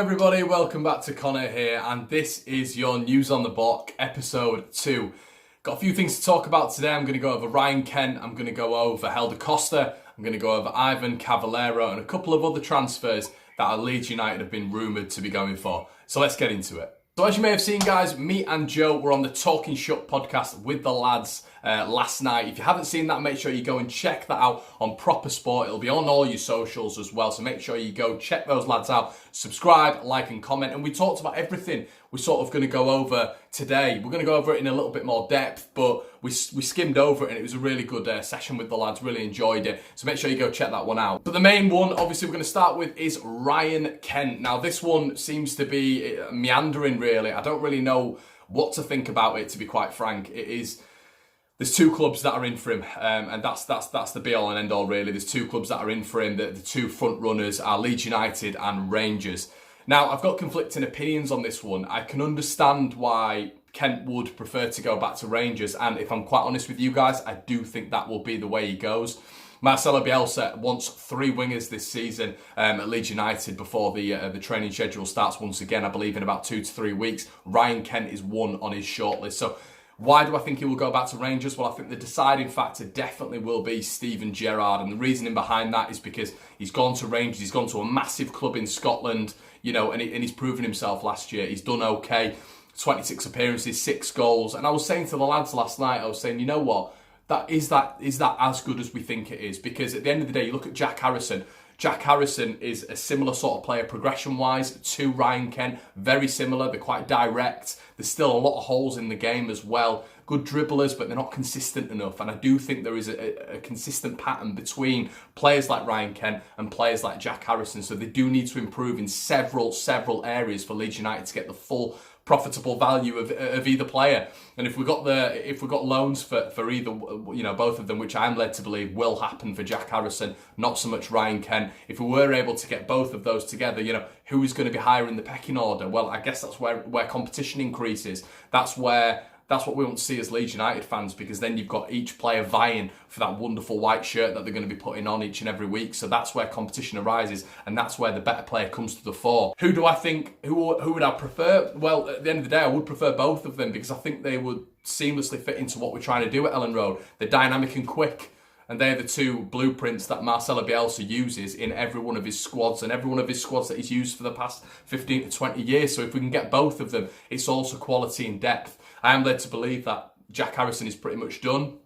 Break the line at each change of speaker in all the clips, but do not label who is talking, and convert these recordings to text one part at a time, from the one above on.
everybody, welcome back to Conor here, and this is your News on the Block, episode 2. Got a few things to talk about today. I'm going to go over Ryan Kent, I'm going to go over Costa, I'm going to go over Ivan Caballero, and a couple of other transfers that Leeds United have been rumoured to be going for. So let's get into it. So as you may have seen, guys, me and Joe were on the Talking Shut podcast with the lads last night. If you haven't seen that, make sure you go and check that out on Proper Sport. It'll be on all your socials as well, so make sure you go check those lads out. Subscribe, like and comment. And we talked about everything we're sort of going to go over today. We're going to go over it in a little bit more depth, but we skimmed over it and it was a really good session with the lads. Really enjoyed it. So make sure you go check that one out. But the main one, obviously, we're going to start with is Ryan Kent. Now, this one seems to be meandering, really. I don't really know what to think about it, to be quite frank. There's two clubs that are in for him, and that's the be-all and end-all, really. There's two clubs that are in for him. The two front runners are Leeds United and Rangers. Now, I've got conflicting opinions on this one. I can understand why Kent would prefer to go back to Rangers, and if I'm quite honest with you guys, I do think that will be the way he goes. Marcelo Bielsa wants 3 wingers this season at Leeds United before the training schedule starts once again, I believe in about 2 to 3 weeks. Ryan Kent is one on his shortlist. So why do I think he will go back to Rangers? Well, I think the deciding factor definitely will be Steven Gerrard. And the reasoning behind that is because he's gone to Rangers, he's gone to a massive club in Scotland, you know, and he's proven himself last year. He's done okay, 26 appearances, 6 goals. And I was saying to the lads last night, I was saying, you know what? Is that as good as we think it is? Because at the end of the day, you look at Jack Harrison. Jack Harrison is a similar sort of player progression-wise to Ryan Kent. Very similar. They're quite direct. There's still a lot of holes in the game as well. Good dribblers, but they're not consistent enough. And I do think there is a consistent pattern between players like Ryan Kent and players like Jack Harrison. So they do need to improve in several areas for Leeds United to get the full profitable value of either player. And if we got loans for either, you know, both of them, which I'm led to believe will happen for Jack Harrison, not so much Ryan Kent. If we were able to get both of those together, you know, who is going to be higher in the pecking order? Well, I guess that's where competition increases. That's what we want to see as Leeds United fans, because then you've got each player vying for that wonderful white shirt that they're going to be putting on each and every week. So that's where competition arises, and that's where the better player comes to the fore. Who do I think, who would I prefer? Well, at the end of the day, I would prefer both of them, because I think they would seamlessly fit into what we're trying to do at Ellen Road. They're dynamic and quick. And they're the two blueprints that Marcelo Bielsa uses in every one of his squads, and every one of his squads that he's used for the past 15 to 20 years. So if we can get both of them, it's also quality and depth. I am led to believe that Jack Harrison is pretty much done,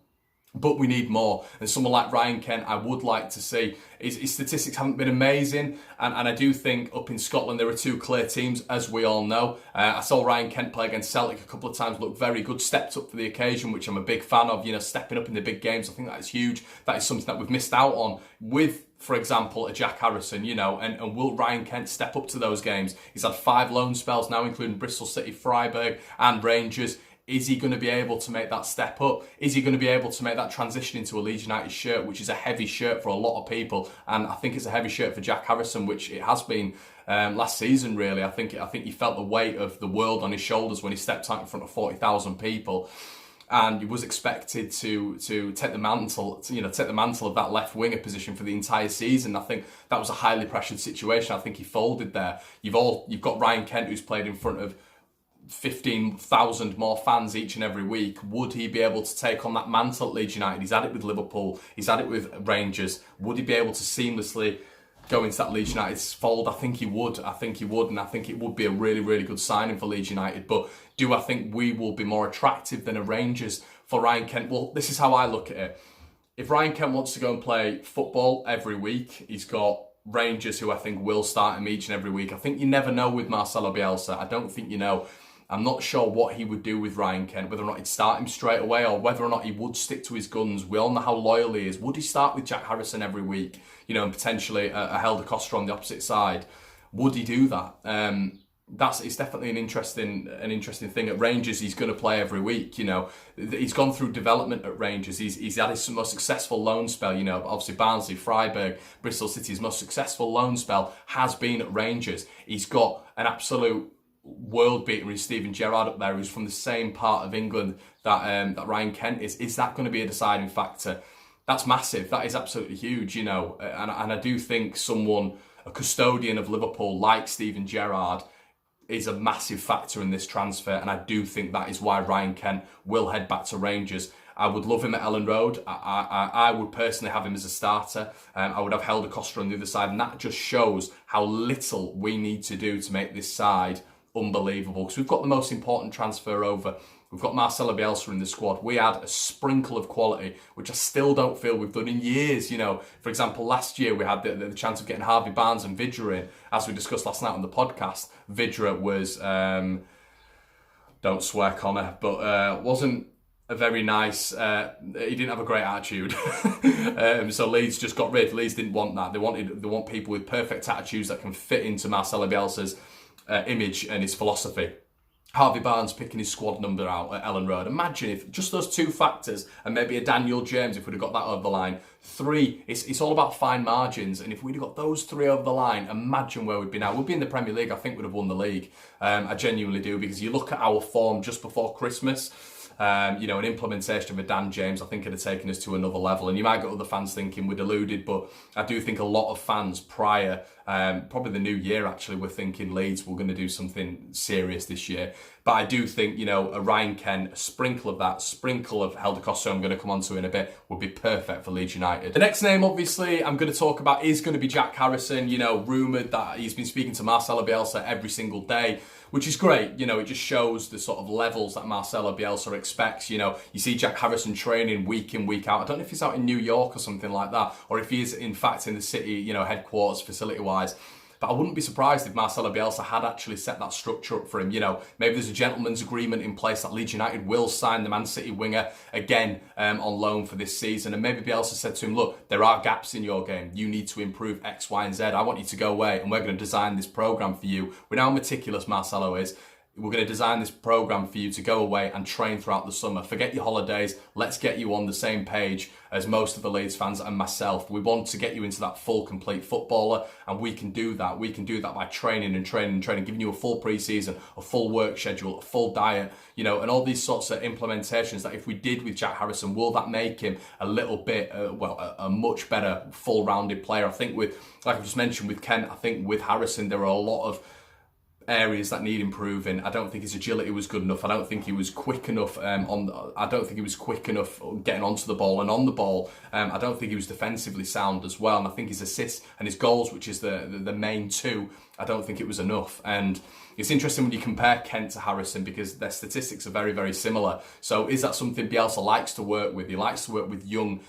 but we need more. And someone like Ryan Kent, I would like to see. His statistics haven't been amazing, and I do think up in Scotland there are 2 clear teams, as we all know. I saw Ryan Kent play against Celtic a couple of times, looked very good, stepped up for the occasion, which I'm a big fan of. You know, stepping up in the big games, I think that is huge. That is something that we've missed out on with, for example, a Jack Harrison, you know, and will Ryan Kent step up to those games? He's had 5 loan spells now, including Bristol City, Freiburg and Rangers. Is he going to be able to make that step up? Is he going to be able to make that transition into a Leeds United shirt, which is a heavy shirt for a lot of people? And I think it's a heavy shirt for Jack Harrison, which it has been last season, really. I think he felt the weight of the world on his shoulders when he stepped out in front of 40,000 people. And he was expected to take the mantle, of that left winger position for the entire season. I think that was a highly pressured situation. I think he folded there. You've got Ryan Kent, who's played in front of 15,000 more fans each and every week. Would he be able to take on that mantle at Leeds United? He's had it with Liverpool, he's had it with Rangers. Would he be able to seamlessly go into that Leeds United fold? I think he would, and I think it would be a really, really good signing for Leeds United. But do I think we will be more attractive than a Rangers for Ryan Kent? Well, this is how I look at it. If Ryan Kent wants to go and play football every week, he's got Rangers, who I think will start him each and every week. I think you never know with Marcelo Bielsa. I don't think you know. I'm not sure what he would do with Ryan Kent, whether or not he'd start him straight away or whether or not he would stick to his guns. We all know how loyal he is. Would he start with Jack Harrison every week, you know, and potentially a Helder Costa on the opposite side? Would he do that? It's definitely an interesting thing. At Rangers, he's going to play every week. You know, he's gone through development at Rangers. He's had his most successful loan spell. You know, obviously Barnsley, Freiburg, Bristol City. His most successful loan spell has been at Rangers. He's got an absolute world beater in Steven Gerrard up there, who's from the same part of England that Ryan Kent is. Is that going to be a deciding factor? That's massive. That is absolutely huge. You know, and I do think someone a custodian of Liverpool like Steven Gerrard is a massive factor in this transfer, and I do think that is why Ryan Kent will head back to Rangers. I would love him at Ellen Road. I would personally have him as a starter. I would have Helder Costa on the other side, and that just shows how little we need to do to make this side unbelievable. Because we've got the most important transfer over. We've got Marcelo Bielsa in the squad. We had a sprinkle of quality, which I still don't feel we've done in years. You know, for example, last year we had the chance of getting Harvey Barnes and Vidra in. As we discussed last night on the podcast, Vidra was, don't swear, Conor, but wasn't a very nice, he didn't have a great attitude. So Leeds just got rid. Leeds didn't want that. They want people with perfect attitudes that can fit into Marcelo Bielsa's image and his philosophy. Harvey Barnes picking his squad number out at Ellen Road. Imagine if just those two factors, and maybe a Daniel James, if we'd have got that over the line. Three, it's all about fine margins, and if we'd have got those three over the line, imagine where we'd be now. We'd be in the Premier League. I think we'd have won the league. I genuinely do, because you look at our form just before Christmas, you know, an implementation of a Dan James, I think it'd have taken us to another level. And you might get other fans thinking we're deluded, but I do think a lot of fans prior, probably the new year actually, were thinking Leeds were going to do something serious this year. But I do think, you know, a Ryan Kent, a sprinkle of that, sprinkle of Helder Costa, I'm going to come on to in a bit, would be perfect for Leeds United. The next name, obviously, I'm going to talk about is going to be Jack Harrison. You know, rumoured that he's been speaking to Marcelo Bielsa every single day, which is great. You know, it just shows the sort of levels that Marcelo Bielsa expects. You know, you see Jack Harrison training week in, week out. I don't know if he's out in New York or something like that, or if he is, in fact, in the city, you know, headquarters, facility-wise. But I wouldn't be surprised if Marcelo Bielsa had actually set that structure up for him. You know, maybe there's a gentleman's agreement in place that Leeds United will sign the Man City winger again on loan for this season. And maybe Bielsa said to him, look, there are gaps in your game. You need to improve X, Y, and Z. I want you to go away and we're going to design this programme for you. We know how meticulous Marcelo is. We're going to design this programme for you to go away and train throughout the summer. Forget your holidays. Let's get you on the same page as most of the Leeds fans and myself. We want to get you into that full, complete footballer, and we can do that. We can do that by training and training and training, giving you a full pre-season, a full work schedule, a full diet, you know, and all these sorts of implementations that if we did with Jack Harrison, will that make him a little bit, a much better full-rounded player? I think with, like I just mentioned with Kent, I think with Harrison, there are a lot of areas that need improving. I don't think his agility was good enough. I don't think he was quick enough I don't think he was quick enough getting onto the ball and on the ball. I don't think he was defensively sound as well. And I think his assists and his goals, which is the main two, I don't think it was enough. And it's interesting when you compare Kent to Harrison because their statistics are very, very similar. So is that something Bielsa likes to work with? He likes to work with young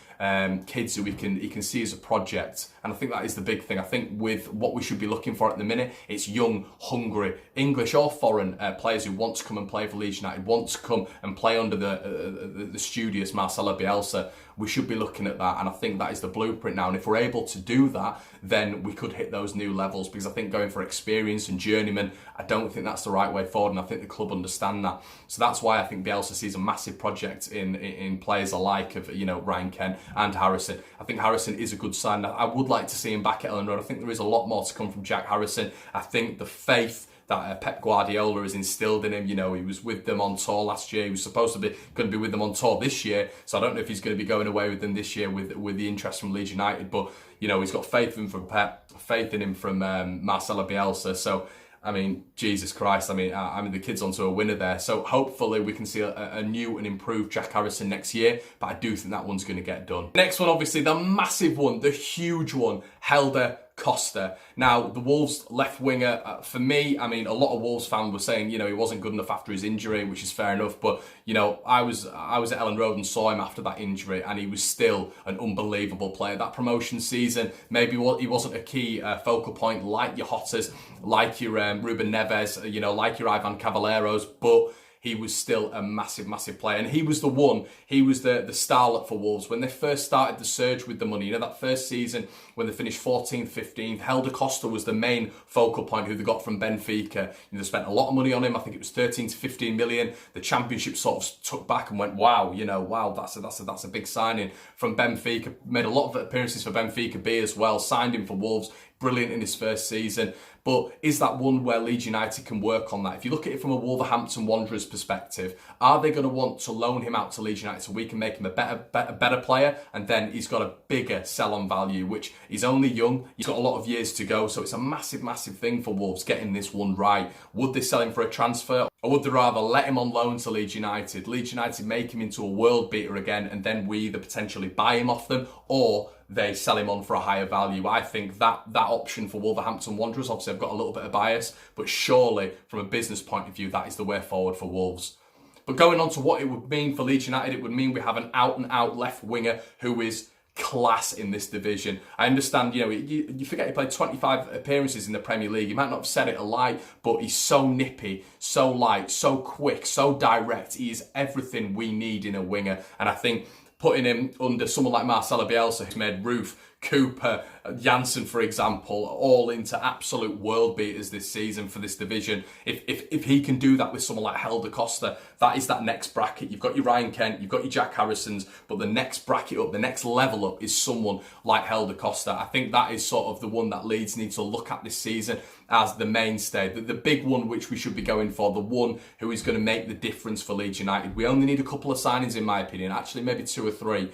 kids who he can see as a project. And I think that is the big thing. I think with what we should be looking for at the minute, it's young, hungry, English or foreign players who want to come and play for Leeds United, want to come and play under the studious Marcelo Bielsa. We should be looking at that, and I think that is the blueprint now. And if we're able to do that, then we could hit those new levels, because I think going for experience and journeyman, I don't think that's the right way forward, and I think the club understand that. So that's why I think Bielsa sees a massive project in players alike of, you know, Ryan Kent and Harrison. I think Harrison is a good sign. I would like to see him back at Ellen Road. I think there is a lot more to come from Jack Harrison. I think the faith that Pep Guardiola has instilled in him. You know, he was with them on tour last year. He was supposed to be going to be with them on tour this year. So I don't know if he's going to be going away with them this year with the interest from Leeds United. But, you know, he's got faith in him from Pep, faith in him from Marcelo Bielsa. So, I mean, Jesus Christ, I mean, the kid's onto a winner there. So hopefully we can see a new and improved Jack Harrison next year. But I do think that one's going to get done. Next one, obviously, the massive one, the huge one, Helder Costa. Now, the Wolves left winger, for me, I mean, a lot of Wolves fans were saying, you know, he wasn't good enough after his injury, which is fair enough. But, you know, I was at Ellen Road and saw him after that injury, and he was still an unbelievable player. That promotion season, maybe he wasn't a key focal point like your Hotters, like your Ruben Neves, you know, like your Ivan Caballeros, but he was still a massive, massive player. And he was the starlet for Wolves. When they first started the surge with the money, you know, that first season when they finished 14th, 15th, Helder Costa was the main focal point who they got from Benfica. You know, they spent a lot of money on him. I think it was 13 to 15 million. The Championship sort of took back and went, wow, you know, wow, that's a big signing from Benfica. Made a lot of appearances for Benfica B as well. Signed him for Wolves. Brilliant in his first season. But is that one where Leeds United can work on that? If you look at it from a Wolverhampton Wanderers perspective, are they going to want to loan him out to Leeds United so we can make him a better player, and then he's got a bigger sell-on value, which he's only young, he's got a lot of years to go, so it's a massive thing for Wolves getting this one right. Would they sell him for a transfer, or would they rather let him on loan to Leeds United? Leeds United make him into a world beater again, and then we either potentially buy him off them, or they sell him on for a higher value. I think that option for Wolverhampton Wanderers, obviously I've got a little bit of bias, but surely from a business point of view, that is the way forward for Wolves. But going on to what it would mean for Leeds United, it would mean we have an out-and-out left winger who is class in this division. I understand, you forget he played 25 appearances in the Premier League. He might not have said it a lot, but he's so nippy, so light, so quick, so direct. He is everything we need in a winger. And I think putting him under someone like Marcelo Bielsa, who's made Roof, Cooper, Janssen, for example, all into absolute world beaters this season for this division. If he can do that with someone like Helder Costa, that is that next bracket. You've got your Ryan Kent, you've got your Jack Harrisons, but the next bracket up, the next level up is someone like Helder Costa. I think that is sort of the one that Leeds need to look at this season as the mainstay, the big one which we should be going for, the one who is going to make the difference for Leeds United. We only need a couple of signings in my opinion, actually maybe 2 or 3.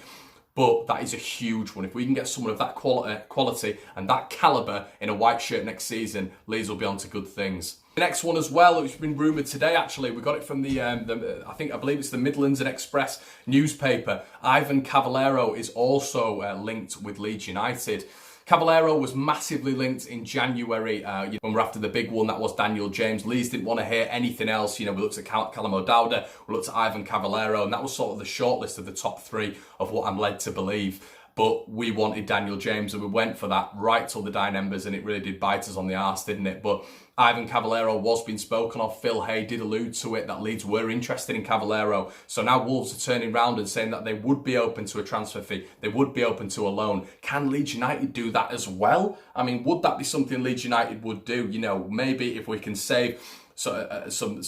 But that is a huge one. If we can get someone of that quality and that calibre in a white shirt next season, Leeds will be on to good things. The next one as well, which has been rumoured today actually, we got it from I believe it's the Midlands and Express newspaper. Ivan Caballero is also linked with Leeds United. Caballero was massively linked in January when we're after the big one, that was Daniel James. Leeds didn't want to hear anything else. We looked at Callum O'Dowda, we looked at Ivan Caballero, and that was sort of the shortlist of the top 3 of what I'm led to believe. But we wanted Daniel James and we went for that right till the dying embers, and it really did bite us on the arse, didn't it? But Ivan Caballero was being spoken of. Phil Hay did allude to it, that Leeds were interested in Caballero. So now Wolves are turning round and saying that they would be open to a transfer fee. They would be open to a loan. Can Leeds United do that as well? I mean, would that be something Leeds United would do? Maybe if we can save some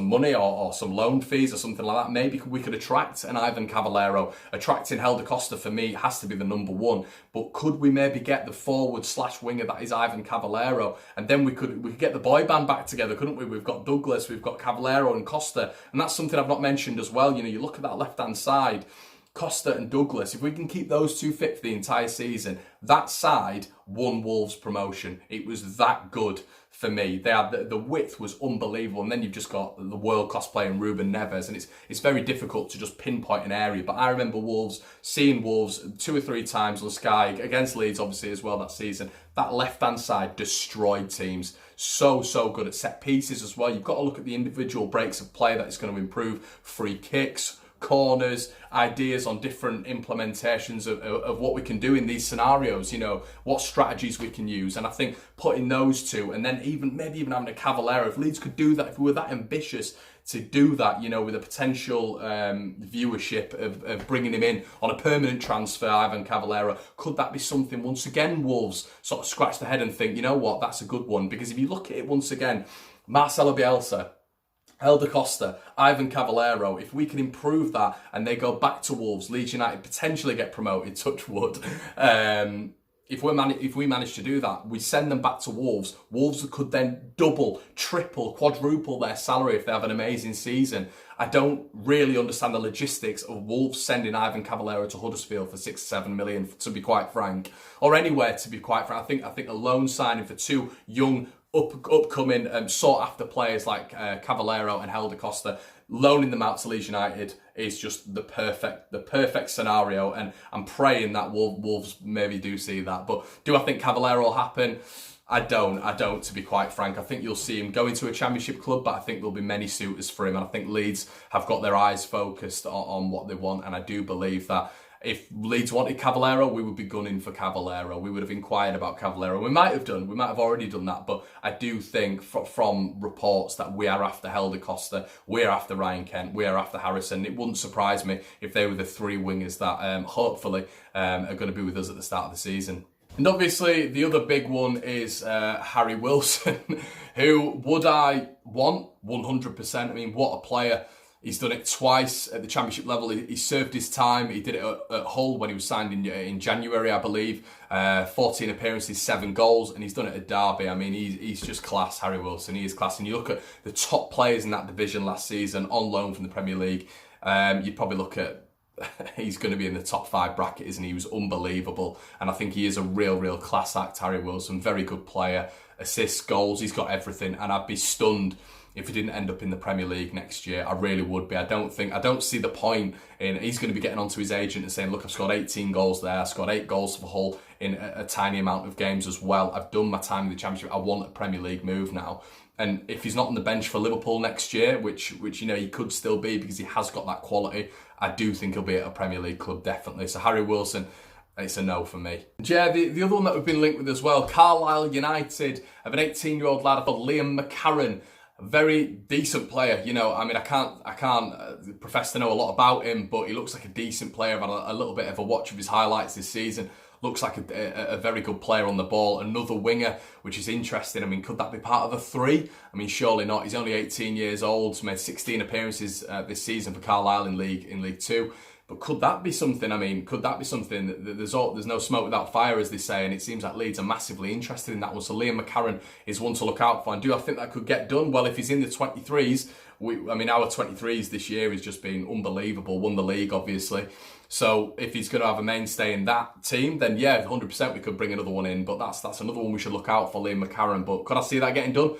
money or some loan fees or something like that, maybe we could attract an Ivan Caballero. Attracting Helder Costa for me has to be the number one, but could we maybe get the forward/winger that is Ivan Caballero, and then we could get the boy band back together, couldn't we? We've got Douglas, we've got Caballero and Costa, and that's something I've not mentioned as well. You look at that left hand side, Costa and Douglas, if we can keep those 2 fit for the entire season, that side won Wolves promotion. It was that good for me. They had the width was unbelievable, and then you've just got the world-class player in Ruben Neves, and it's very difficult to just pinpoint an area. But I remember seeing Wolves 2 or 3 times on Sky against Leeds, obviously as well that season. That left-hand side destroyed teams. So good at set pieces as well. You've got to look at the individual breaks of play that is going to improve. Free kicks, corners, ideas on different implementations of what we can do in these scenarios, what strategies we can use. And I think putting those 2, and then maybe even having a Caballero, if Leeds could do that, if we were that ambitious to do that, with a potential viewership of bringing him in on a permanent transfer, Ivan Caballero, could that be something once again Wolves sort of scratch their head and think, what, that's a good one? Because if you look at it once again, Marcelo Bielsa, Helder Costa, Ivan Caballero, if we can improve that and they go back to Wolves, Leeds United potentially get promoted, touch wood. If we manage to do that, we send them back to Wolves. Wolves could then double, triple, quadruple their salary if they have an amazing season. I don't really understand the logistics of Wolves sending Ivan Caballero to Huddersfield for 6 or 7 million, to be quite frank, or anywhere, to be quite frank. I think a loan signing for 2 young, upcoming, sought-after players like Caballero and Helder Costa, loaning them out to Leeds United is just the perfect scenario, and I'm praying that Wolves maybe do see that. But do I think Caballero will happen? I don't, to be quite frank. I think you'll see him go into a championship club, but I think there'll be many suitors for him, and I think Leeds have got their eyes focused on what they want, and I do believe that if Leeds wanted Caballero, we would be gunning for Caballero. We would have inquired about Caballero. We might have already done that, but I do think from reports that we are after Helder Costa, we're after Ryan Kent, we are after Harrison. It wouldn't surprise me if they were the 3 wingers that hopefully are going to be with us at the start of the season. And obviously the other big one is Harry Wilson, who would I want 100%. I mean, what a player. He's done it twice at the Championship level. He served his time. He did it at Hull when he was signed in January, I believe. 14 appearances, 7 goals, and he's done it at Derby. I mean, he's just class, Harry Wilson. He is class. And you look at the top players in that division last season on loan from the Premier League, you'd probably look at he's going to be in the top 5 bracket, isn't he? He was unbelievable. And I think he is a real class act, Harry Wilson. Very good player. Assists, goals, he's got everything. And I'd be stunned if he didn't end up in the Premier League next year. I really would be. I don't see the point in, he's going to be getting onto his agent and saying, look, I've scored 18 goals there. I scored 8 goals for Hull in a tiny amount of games as well. I've done my time in the Championship. I want a Premier League move now. And if he's not on the bench for Liverpool next year, which you know he could still be because he has got that quality, I do think he'll be at a Premier League club, definitely. So Harry Wilson, it's a no for me. Yeah, the other one that we've been linked with as well, Carlisle United, have an 18-year-old lad called Liam McCarran. A very decent player, you know. I mean, I can't profess to know a lot about him, but he looks like a decent player. I've had a little bit of a watch of his highlights this season. Looks like a very good player on the ball. Another winger, which is interesting. I mean, could that be part of a 3? I mean, surely not. He's only 18 years old. Made 16 appearances this season for Carlisle in League 2. But could that be something? I mean, could that be something? There's no smoke without fire, as they say, and it seems like Leeds are massively interested in that one. So Liam McCarran is one to look out for. And do I think that could get done? Well, if he's in the 23s, our 23s this year has just been unbelievable. Won the league, obviously. So if he's going to have a mainstay in that team, then yeah, 100% we could bring another one in. But that's another one we should look out for, Liam McCarran. But could I see that getting done?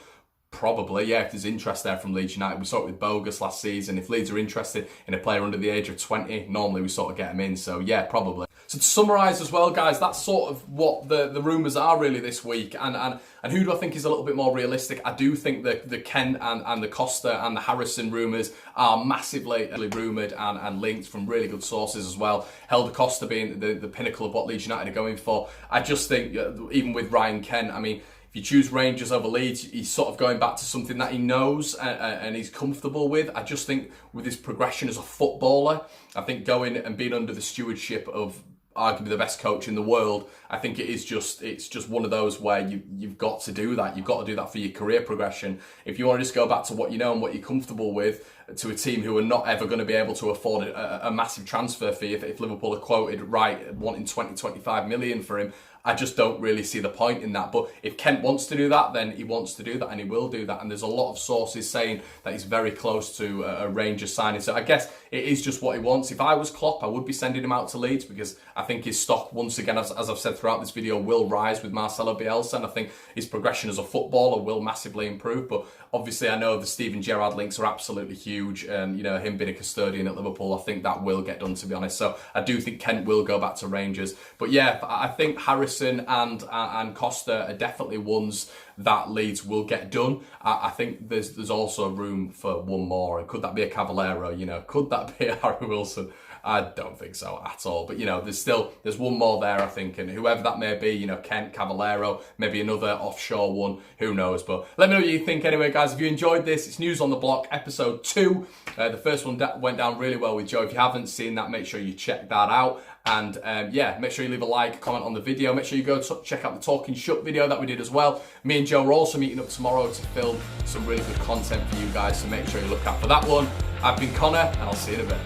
Probably, yeah, if there's interest there from Leeds United. We saw it with Bogus last season. If Leeds are interested in a player under the age of 20, normally we sort of get him in. So yeah, probably. So to summarise as well, guys, that's sort of what the rumours are really this week. And who do I think is a little bit more realistic? I do think the Kent and the Costa and the Harrison rumours are massively rumoured and linked from really good sources as well. Helder Costa being the pinnacle of what Leeds United are going for. I just think, even with Ryan Kent, I mean, if you choose Rangers over Leeds, he's sort of going back to something that he knows and he's comfortable with. I just think with his progression as a footballer, I think going and being under the stewardship of arguably the best coach in the world, I think it's just one of those where you've got to do that. You've got to do that for your career progression. If you want to just go back to what you know and what you're comfortable with, to a team who are not ever going to be able to afford a massive transfer fee, if Liverpool are quoted right wanting 20-25 million for him, I just don't really see the point in that. But if Kent wants to do that, then he wants to do that and he will do that. And there's a lot of sources saying that he's very close to a Rangers signing. So I guess it is just what he wants. If I was Klopp, I would be sending him out to Leeds because I think his stock, once again, as I've said throughout this video, will rise with Marcelo Bielsa. And I think his progression as a footballer will massively improve. But obviously, I know the Steven Gerrard links are absolutely huge. And, you know, him being a custodian at Liverpool, I think that will get done, to be honest. So I do think Kent will go back to Rangers. But yeah, I think Harrison and Costa are definitely ones that Leeds will get done. I think there's also room for one more. And could that be a Caballero? You know, could that be a Harry Wilson? I don't think so at all. But, you know, there's one more there, I think. And whoever that may be, you know, Kent, Caballero, maybe another offshore one, who knows. But let me know what you think anyway, guys. If you enjoyed this, it's News on the Block, episode 2. The first one went down really well with Joe. If you haven't seen that, make sure you check that out. And yeah, make sure you leave a like, comment on the video. Make sure you go check out the Talking Shut video that we did as well. Me and Joe are also meeting up tomorrow to film some really good content for you guys. So make sure you look out for that one. I've been Conor, and I'll see you in a bit.